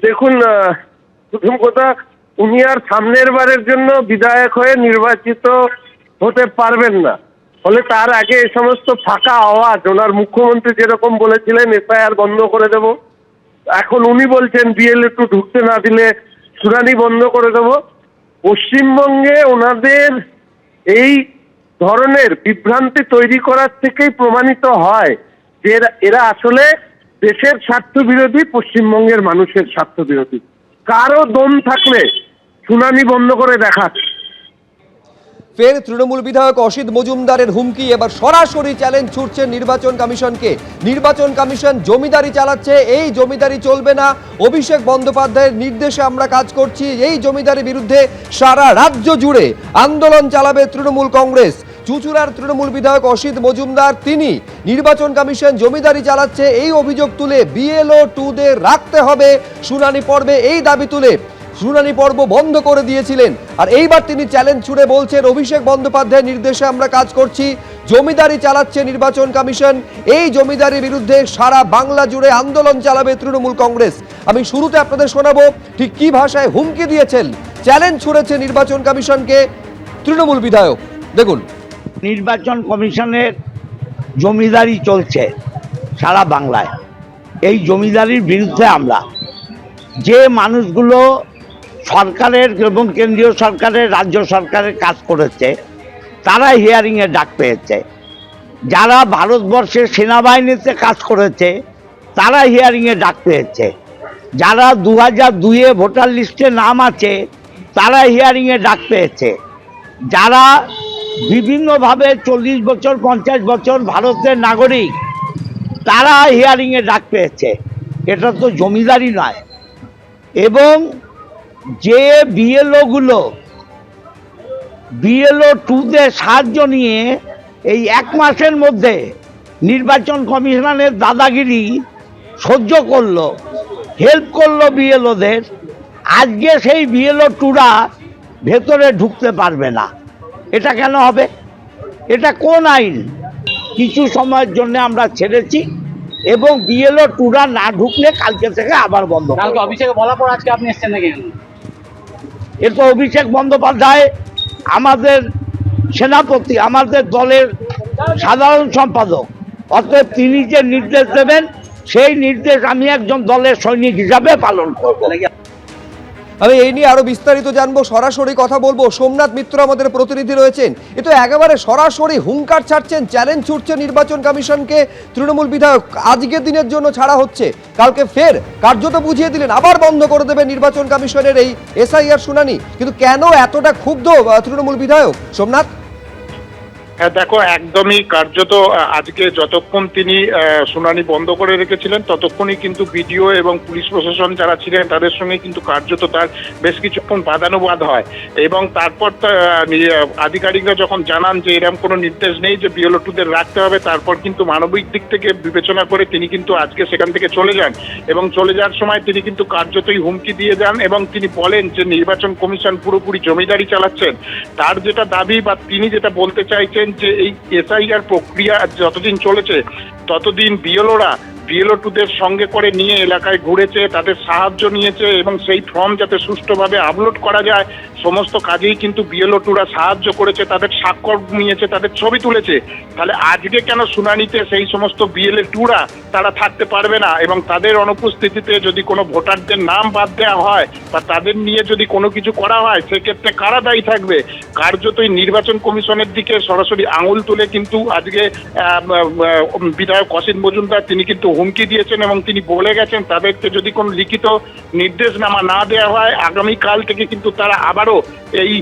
দেখুন, প্রথম কথা, উনি আর সামনের বারের জন্য বিধায়ক হয়ে নির্বাচিত হতে পারবেন না। ফলে তার আগে এই সমস্ত ফাঁকা আওয়াজ, ওনার মুখ্যমন্ত্রী যেরকম বলেছিলেন এফআইআর বন্ধ করে দেব, এখন উনি বলছেন বিএলএ টু ঢুকতে না দিলে শুনানি বন্ধ করে দেব। পশ্চিমবঙ্গে ওনাদের এই ধরনের বিভ্রান্তি তৈরি করার থেকেই প্রমাণিত হয় যে এরা আসলে দেশের স্বার্থ বিরোধী, পশ্চিমবঙ্গের মানুষের স্বার্থ বিরোধী। কারো দম থাকলে শুনানি বন্ধ করে দেখাচ্ছে। ফের তৃণমূল বিধায়ক অসিত মজুমদারের হুমকি, এবার সরাসরি চ্যালেঞ্জ ছুটছে নির্বাচন কমিশনকে। নির্বাচন কমিশন জমিদারি চালাচ্ছে, এই জমিদারি চলবে না। অভিষেক বন্দ্যোপাধ্যায়ের নির্দেশে আমরা কাজ করছি, এই জমিদারির বিরুদ্ধে সারা রাজ্য জুড়ে আন্দোলন চালাবে তৃণমূল কংগ্রেস। চুঁচুড়ার তৃণমূল বিধায়ক অসিত মজুমদার তিনি নির্বাচন কমিশন জমিদারি চালাচ্ছে এই অভিযোগ তুলে বিএলও 2দের রাখতে হবে শুনানি পর্বে এই দাবি তুলে শুনানি পর্ব বন্ধ করে দিয়েছিলেন। আর এইবার তিনি চ্যালেঞ্জ ছুড়ে বলছেন অভিষেক বন্দ্যোপাধ্যায়ের নির্দেশে আমরা কাজ করছি, জমিদারি চালাচ্ছে নির্বাচন কমিশন, এই জমিদারির বিরুদ্ধে সারা বাংলা জুড়ে আন্দোলন চালাবে তৃণমূল কংগ্রেস। আমি শুরুতে আপনাদের শোনাবো ঠিক কি ভাষায় হুমকি দিয়েছেন, চ্যালেঞ্জ ছুড়েছে নির্বাচন কমিশনকে তৃণমূল বিধায়ক। দেখুন, নির্বাচন কমিশনের জমিদারি চলছে সারা বাংলায়, এই জমিদারির বিরুদ্ধে আমরা, যে মানুষগুলো সরকারের এবং কেন্দ্রীয় সরকারের রাজ্য সরকারের কাজ করেছে তারা হিয়ারিংয়ে ডাক পেয়েছে, যারা ভারতবর্ষের সেনাবাহিনীতে কাজ করেছে তারা হিয়ারিংয়ে ডাক পেয়েছে, যারা 2002-এ ভোটার লিস্টে নাম আছে তারা হিয়ারিংয়ে ডাক পেয়েছে, যারা বিভিন্নভাবে 40 বছর 50 বছর ভারতের নাগরিক তারা হিয়ারিংয়ে ডাক পেয়েছে। এটা তো জমিদারি নয়। এবং যে বিএলওগুলো বিএলও 2দের সাহায্য নিয়ে এই 1 মাসের মধ্যে নির্বাচন কমিশনের দাদাগিরি সহ্য করলো, হেল্প করলো বিএলওদের, আজকে সেই বিএলও 2রা ভেতরে ঢুকতে পারবে না। এটা কেন হবে? এটা কোন আইন? কিছু সময়ের জন্য আমরা ছেড়েছি এবং বিএলও 2রা না ঢুকলে কালকে থেকে আবার বন্ধ। কালকে অভিষেক বলার পর আজকে আপনি এসেছেন নাকি? এ তো অভিষেক বন্দ্যোপাধ্যায় আমাদের সেনাপতি, আমাদের দলের সাধারণ সম্পাদক, অতএব তিনি যে নির্দেশ দেবেন সেই নির্দেশ আমি একজন দলের সৈনিক হিসাবে পালন করব। আমি এই নিয়ে আরো বিস্তারিত জানবো, সরাসরি কথা বলবো। সোমনাথ মিত্র আমাদের প্রতিনিধি রয়েছেন। এ তো একেবারে সরাসরি হুঙ্কার ছাড়ছেন, চ্যালেঞ্জ ছুটছে নির্বাচন কমিশনকে তৃণমূল বিধায়ক। আজকের দিনের জন্য ছাড়া হচ্ছে, কালকে ফের কার্যত বুঝিয়ে দিলেন আবার বন্ধ করে দেবে নির্বাচন কমিশনের এই এসআইআর শুনানি। কিন্তু কেন এতটা ক্ষুব্ধ তৃণমূল বিধায়ক সোমনাথ? হ্যাঁ দেখো, একদমই কার্যত আজকে যতক্ষণ তিনি শুনানি বন্ধ করে রেখেছিলেন ততক্ষণই কিন্তু বিডিও এবং পুলিশ প্রশাসন যারা ছিলেন তাদের সঙ্গে কিন্তু কার্যত তার বেশ কিছুক্ষণ বাদানুবাদ হয়। এবং তারপর আধিকারিকরা যখন জানান যে এরকম কোনো নির্দেশ নেই যে বিএলও 2দের রাখতে হবে, তারপর কিন্তু মানবিক দিক থেকে বিবেচনা করে তিনি কিন্তু আজকে সেখান থেকে চলে যান। এবং চলে যাওয়ার সময় তিনি কিন্তু কার্যতই হুমকি দিয়ে যান এবং তিনি বলেন যে নির্বাচন কমিশন পুরোপুরি জমিদারি চালাচ্ছেন। তার যেটা দাবি বা তিনি যেটা বলতে চাইছেন যে এই এসআইআর প্রক্রিয়া যতদিন চলেছে ততদিন বিএলও 2দের সঙ্গে করে নিয়ে এলাকায় ঘুরেছে, তাদের সাহায্য নিয়েছে এবং সেই ফর্ম যাতে সুষ্ঠুভাবে আপলোড করা যায় সমস্ত কাজেই কিন্তু বিএলও 2রা সাহায্য করেছে, তাদের স্বাক্ষর নিয়েছে, তাদের ছবি তুলেছে। তাহলে আজকে কেন শুনানিতে সেই সমস্ত বিএলও 2রা তারা থাকতে পারবে না? এবং তাদের অনুপস্থিতিতে যদি কোনো ভোটারদের নাম বাদ দেওয়া হয় বা তাদের নিয়ে যদি কোনো কিছু করা হয় সেক্ষেত্রে কারা দায়ী থাকবে? কার্যতই নির্বাচন কমিশনের দিকে সরাসরি আঙুল তুলে কিন্তু আজকে বিধায়ক অসিত মজুমদার তিনি কিন্তু হুমকি দিয়েছেন এবং তিনি বলে গেছেন তাদেরকে যদি কোনো লিখিত নির্দেশনামা না দেওয়া হয় আগামীকাল থেকে কিন্তু তারা আবারও এই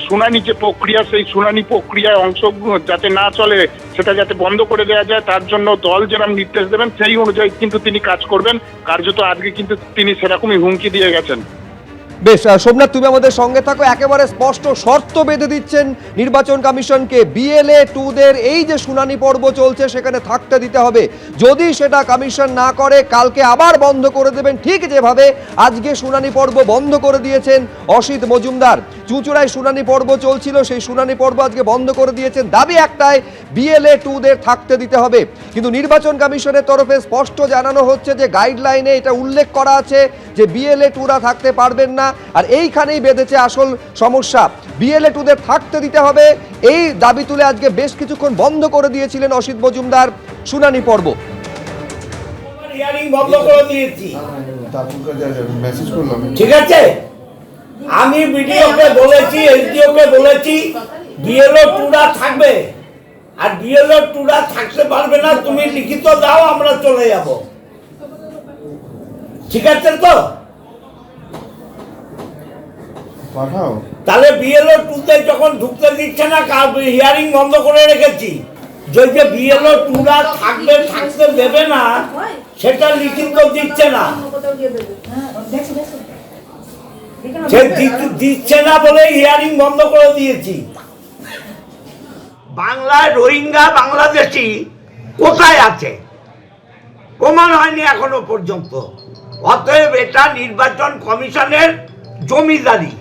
শুনানি যে প্রক্রিয়া সেই শুনানি প্রক্রিয়ায় অংশ যাতে না চলে সেটা যাতে বন্ধ করে দেওয়া যায় তার জন্য দল যেরকম নির্দেশ দেবেন সেই অনুযায়ী কিন্তু তিনি কাজ করবেন। কার্যত আজকে কিন্তু তিনি সেরকমই হুমকি দিয়ে গেছেন। বেশ সোমনাথ, তুমি আমাদের সঙ্গে থাকো। একেবারে স্পষ্ট শর্ত বেঁধে দিচ্ছেন নির্বাচন কমিশনকে, বিএলএ 2দের এই যে শুনানি পর্ব চলছে সেখানে থাকতে দিতে হবে। যদি সেটা কমিশন না করে কালকে আবার বন্ধ করে দেবেন, ঠিক যেভাবে আজকে শুনানি পর্ব বন্ধ করে দিয়েছেন অসিত মজুমদার। চুঁচুড়ায় শুনানি পর্ব চলছিল, সেই শুনানি পর্ব আজকে বন্ধ করে দিয়েছেন। দাবি একটাই, বিএলএ 2দের থাকতে দিতে হবে। কিন্তু নির্বাচন কমিশনের তরফে স্পষ্ট জানানো হচ্ছে যে গাইডলাইনে এটা উল্লেখ করা আছে যে বিএলএ টুরা থাকতে পারবেন না, আর এইখানেই বেঁধেছে আসল সমস্যা। বিএলএ টুদের থাকতে দিতে হবে এই দাবি তুলে আজকে বেশ কিছুক্ষণ বন্ধ করে দিয়েছিলেন অসিত মজুমদার শুনানি পর্ব। হিয়ারিং বন্ধ করে দিয়েছি, মেসেজ করলাম। ঠিক আছে? আমি বিডিওকে বলেছি, এসডিওকে বলেছি বিএলও টুরা থাকবে, আর বিএলও টুরা থাকতে পারবে না, তুমি লিখিত দাও, আমরা চলে যাব। ঠিক আছে তো? পাঠাও। তাহলে বিএলও টুতে যখন ঢুকতে দিচ্ছে না, হিয়ারিং বন্ধ করে রেখেছি। যে বিএলও টুরা থাকবে, থাকতে দেবে না, সেটা লিখিত দিচ্ছে না। সে দিচ্ছে না বলে হিয়ারিং বন্ধ করে দিয়েছি। বাংলায় রোহিঙ্গা বাংলাদেশি কোথায় আছে প্রমাণ হয়নি এখনো পর্যন্ত। অতএব এটা নির্বাচন কমিশনের জমিদারি,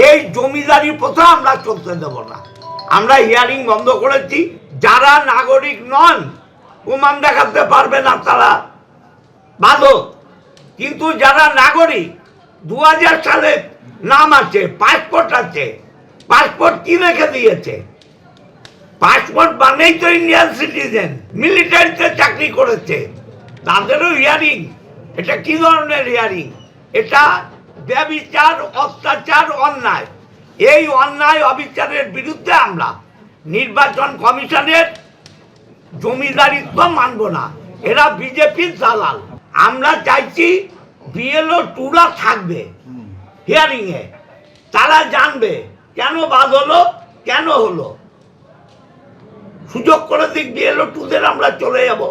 এই জমিদারি প্রথা আমরা চলতে দেব না। আমরা হিয়ারিং বন্ধ করেছি। যারা নাগরিক নন, প্রমাণ দেখাতে পারবে না, তারা বাদক। কিন্তু যারা নাগরিক, 2000 সালে নাম আছে, পাসপোর্ট আছে, পাসপোর্ট কি রেখে দিয়েছে? পাসপোর্ট বানেই তো ইন্ডিয়ান সিটিজেন, মিলিটারিতে চাকরি করেছে, তাদেরও হিয়ারিং। এটা কি ধরনের হিয়ারিং? এটা ব্যভিচার, অত্যাচার, অন্যায়। এই অন্যায় অবিচারের বিরুদ্ধে আমরা নির্বাচন কমিশনের জমিদারিত্ব মানব না। এরা বিজেপির দালাল। আমরা চাইছি বিএলও টুরা থাকবে হিয়ারিং এ, তারা জানবে কেন বাদ হলো, কেন হলো। সুযোগ করে দিক বিএলও টুদের, আমরা চলে যাব।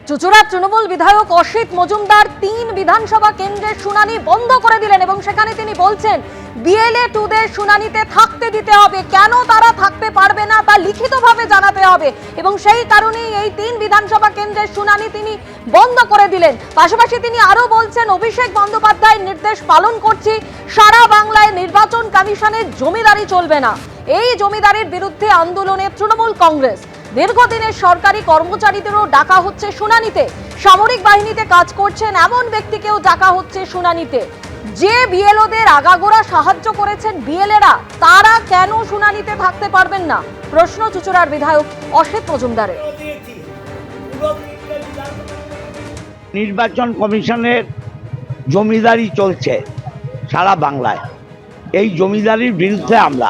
চুঁচুড়ার তৃণমূল বিধায়ক অসিত মজুমদার 3 বিধানসভা কেন্দ্রের শুনানি বন্ধ করে দিলেন এবং সেখানে তিনি বলছেন বিএলএ টুদের শুনানিতে থাকতে দিতে হবে, কেন তারা থাকতে পারবে না তা লিখিতভাবে জানাতে হবে এবং সেই কারণেই এই 3 বিধানসভা কেন্দ্রের শুনানি তিনি বন্ধ করে দিলেন। পাশাপাশি তিনি আরো বলছেন অভিষেক বন্দ্যোপাধ্যায়ের নির্দেশ পালন করছি, সারা বাংলায় নির্বাচন কমিশনের জমিদারি চলবে না। এই জমিদারির বিরুদ্ধে আন্দোলনে তৃণমূল কংগ্রেস। দীর্ঘদিনের সরকারি কর্মচারীদেরও ডাকা হচ্ছে শুনানিতে, সামরিক বাহিনীতে কাজ করছেন এমন ব্যক্তিকেও ডাকা হচ্ছে শুনানিতে। যে বিএলওদের আগাগোড়া সাহায্য করেছেন বিএলএরা, তারা কেন শুনানিতে থাকতে পারবেন না? প্রশ্ন চুঁচুড়ার বিধায়ক অসিত মজুমদারের। নির্বাচন কমিশনের জমিদারি চলছে সারা বাংলায়। এই জমিদারির বিরুদ্ধে আমরা,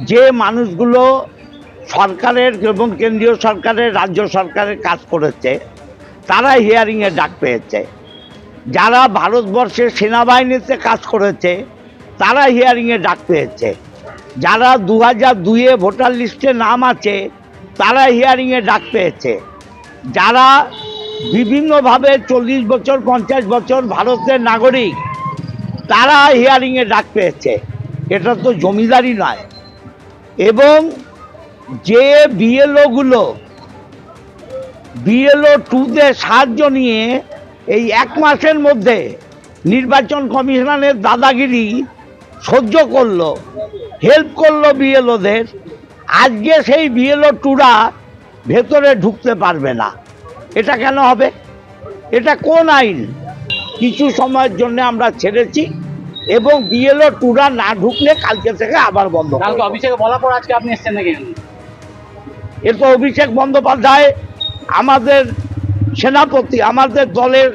যে মানুষগুলো সরকারের এবং কেন্দ্রীয় সরকারের, রাজ্য সরকারের কাজ করেছে, তারা হিয়ারিংয়ে ডাক পেয়েছে। যারা ভারতবর্ষের সেনাবাহিনীতে কাজ করেছে, তারা হিয়ারিংয়ে ডাক পেয়েছে। যারা 2002-এ ভোটার লিস্টে নাম আছে, তারা হিয়ারিংয়ে ডাক পেয়েছে। যারা বিভিন্নভাবে 40 বছর 50 বছর ভারতের নাগরিক, তারা হিয়ারিংয়ে ডাক পেয়েছে। এটা তো জমিদারি নয়। এবং যে বিএলওগুলো বিএলও টুদের সাহায্য নিয়ে এই 1 মাসের মধ্যে নির্বাচন কমিশনের দাদাগিরি সহ্য করলো, হেল্প করলো বিএলওদের, আজকে সেই বিএলও টুরা ভেতরে ঢুকতে পারবে না। এটা কেন হবে? এটা কোন আইন? কিছু সময়ের জন্য আমরা ছেড়েছি এবং বিএলও টুরা না ঢুকলে কালকে থেকে আবার বন্ধ করব। কালকে অভিষেকে বলার পর আজকে আপনি এসেছেন নাকি? এর তো অভিষেক বন্দ্যোপাধ্যায় আমাদের সেনাপতি, আমাদের দলের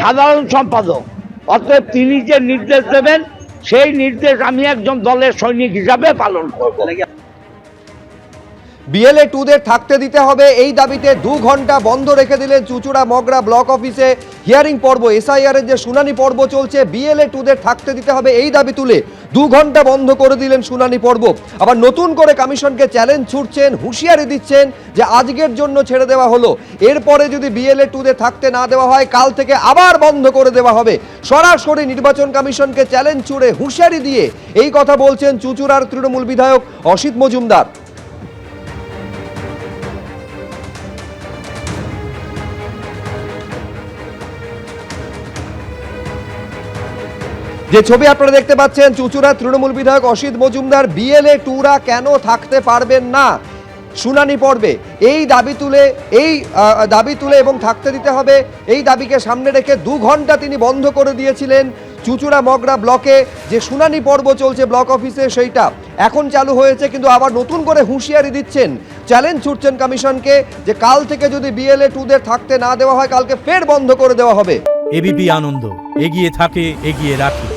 সাধারণ সম্পাদক, অতএব তিনি যে নির্দেশ দেবেন সেই নির্দেশ আমি একজন দলের সৈনিক হিসাবে পালন করব। বিএলএ টুদের থাকতে দিতে হবে এই দাবিতে 2 ঘন্টা বন্ধ রেখে দিলেন চুঁচুড়া মগরা ব্লক অফিসে হিয়ারিং পর্ব। এসআইআর এর যে শুনানি পর্ব চলছে, বিএলএ টুদের থাকতে দিতে হবে এই দাবি তুলে 2 ঘন্টা বন্ধ করে দিলেন শুনানি পর্ব। আবার নতুন করে কমিশনকে চ্যালেঞ্জ ছুড়ছেন, হুঁশিয়ারি দিচ্ছেন যে আজকের জন্য ছেড়ে দেওয়া হলো, এরপরে যদি বিএলএ টুদের থাকতে না দেওয়া হয় কাল থেকে আবার বন্ধ করে দেওয়া হবে। সরাসরি নির্বাচন কমিশনকে চ্যালেঞ্জ ছুড়ে হুঁশিয়ারি দিয়ে এই কথা বলছেন চুঁচুড়ার তৃণমূল বিধায়ক অসিত মজুমদার। যে ছবি আপনারা দেখতে পাচ্ছেন, চুঁচুড়ার তৃণমূল বিধায়ক অসিত মজুমদার, বিএলএ টুরা কেন থাকতে পারবেন না শুনানি পর্বে এই দাবি তুলে এবং থাকতে দিতে হবে, এই দাবিকে সামনে রেখে 2 ঘন্টা তিনি বন্ধ করে দিয়েছিলেন চুঁচুড়া মগরা ব্লকে যে শুনানি পর্ব চলছে ব্লক অফিসে, সেইটা এখন চালু হয়েছে। কিন্তু আবার নতুন করে হুঁশিয়ারি দিচ্ছেন, চ্যালেঞ্জ ছুটছেন কমিশনকে যে কাল থেকে যদি BLA 2দের থাকতে না দেওয়া হয় কালকে ফের বন্ধ করে দেওয়া হবে। এবিপি আনন্দ, এগিয়ে থাকে, এগিয়ে রাখে।